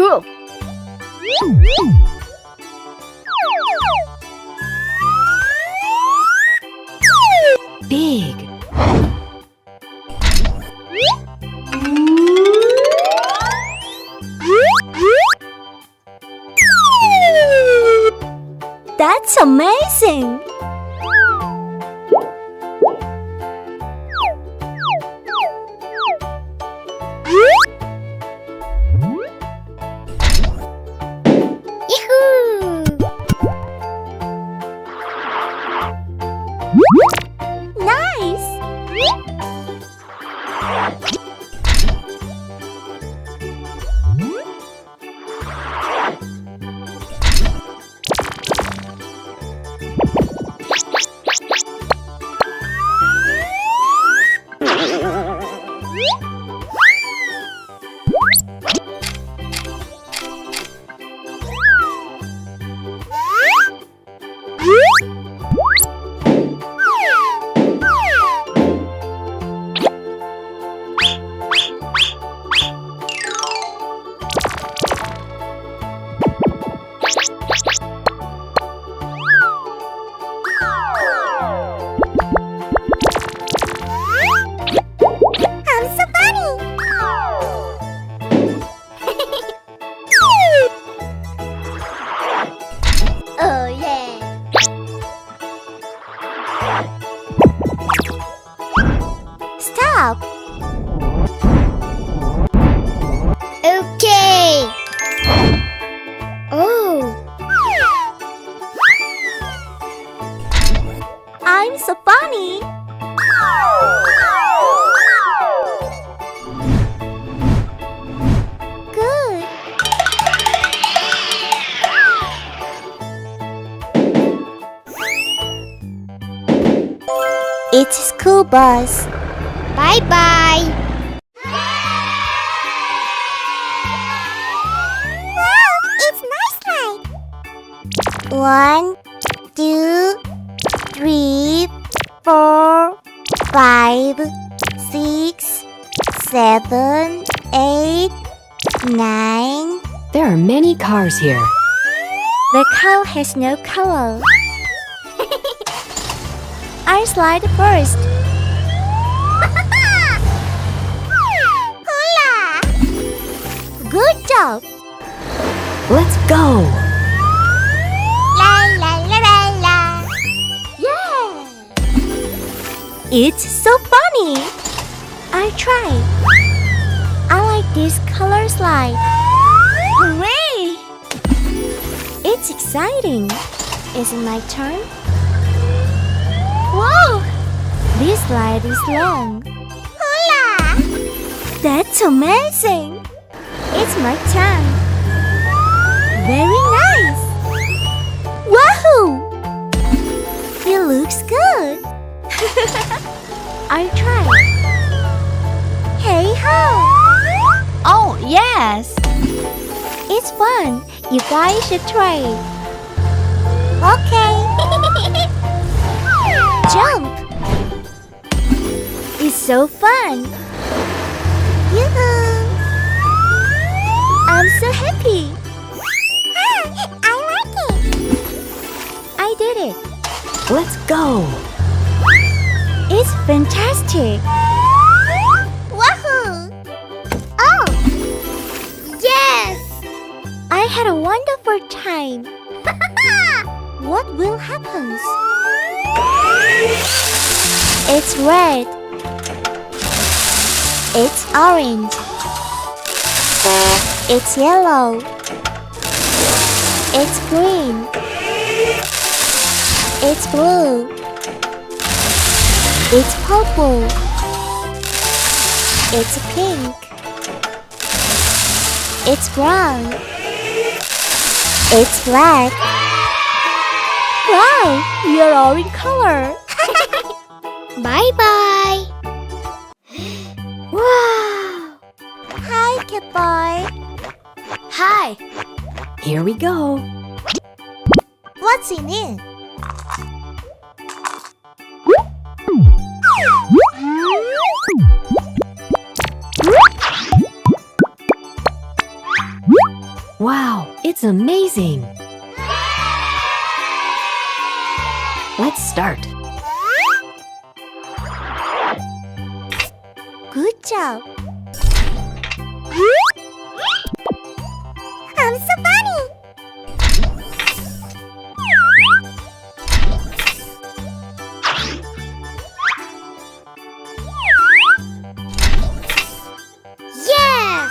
Cool. Big. That's amazing! Nice! Oh yeah! Stop! Okay! Oh! I'm so funny! Good! It's a school bus. Bye-bye. Wow, it's nice slide. 1, 2, 3, 4, 5, 6, 7, 8, 9. There are many cars here. The car has no color. I slide first. Hula! Good job. Let's go. La la la la la. Yeah! It's so funny. I try. I like this color slide. Hooray! It's exciting. Is it my turn? Whoa! This slide is long. Hula! That's amazing! It's my turn. Very nice! Wahoo! It looks good. I try. Hey ho! Oh, yes. It's fun. You guys should try it. Okay. Jump! It's so fun! Yoo-hoo! I'm so happy! I like it! I did it! Let's go. It's fantastic! Wahoo! Oh! Yes! I had a wonderful time! What will happen? It's red. It's orange. It's yellow. It's green. It's blue. It's purple. It's pink. It's brown. It's black. Wow, you're all in color. Bye-bye. Wow. Hi, Kid Boy. Hi. Here we go. What's in it? Wow, it's amazing. Let's start. Good job. I'm so funny. Yes.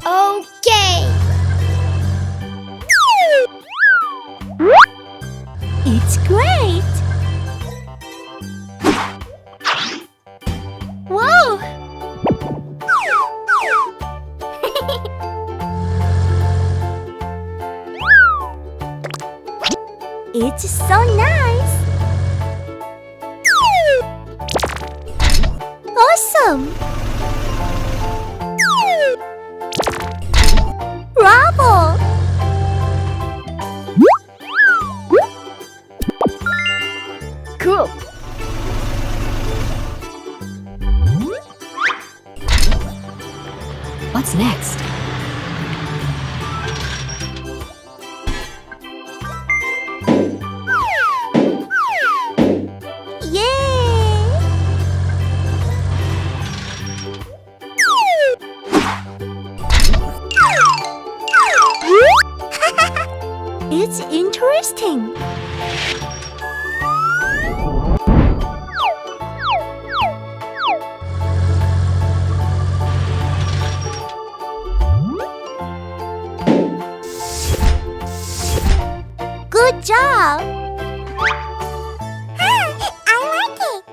Okay. It's great. Whoa! It's so nice. Awesome. Bravo. Cool. What's next? Yay! It's interesting. Good job. I like it.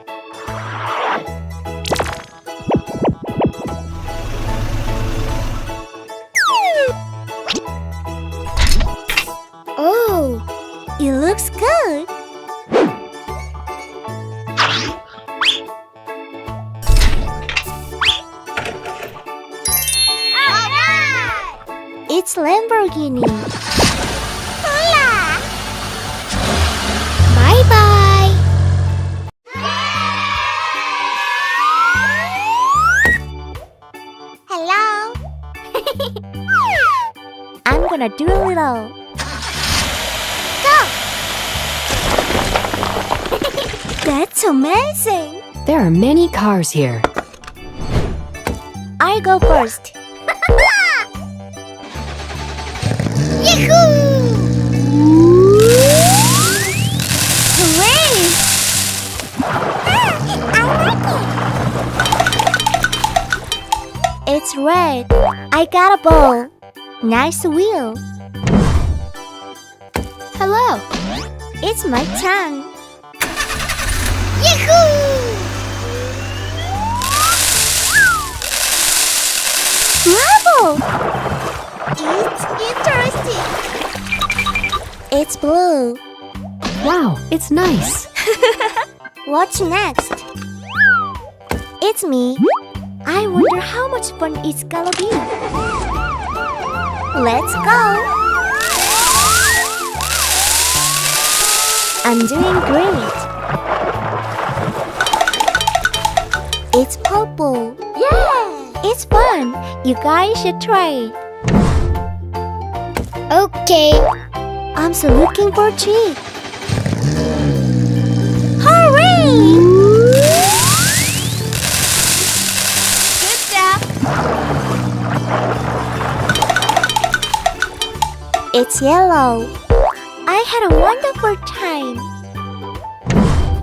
Oh, it looks good. It's Lamborghini. Hola! Bye-bye. Hello. I'm gonna do a little. Go! That's amazing. There are many cars here. I go first. Yahoo! Hooray! I like it. It's red. I got a ball. Nice wheel. Hello. It's my turn. Yahoo! Bravo! It's interesting. It's blue. Wow, it's nice. What's next? It's me. I wonder how much fun it's gonna be. Let's go. I'm doing great. It's purple. Yeah! It's fun. You guys should try. Okay. I'm so looking for a treat. Hooray! Good job. It's yellow. I had a wonderful time.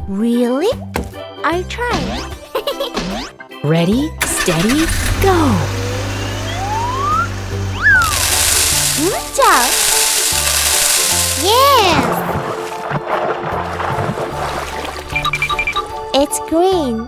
Really? I'll try. Ready, steady, go! Good job. Yes. It's green.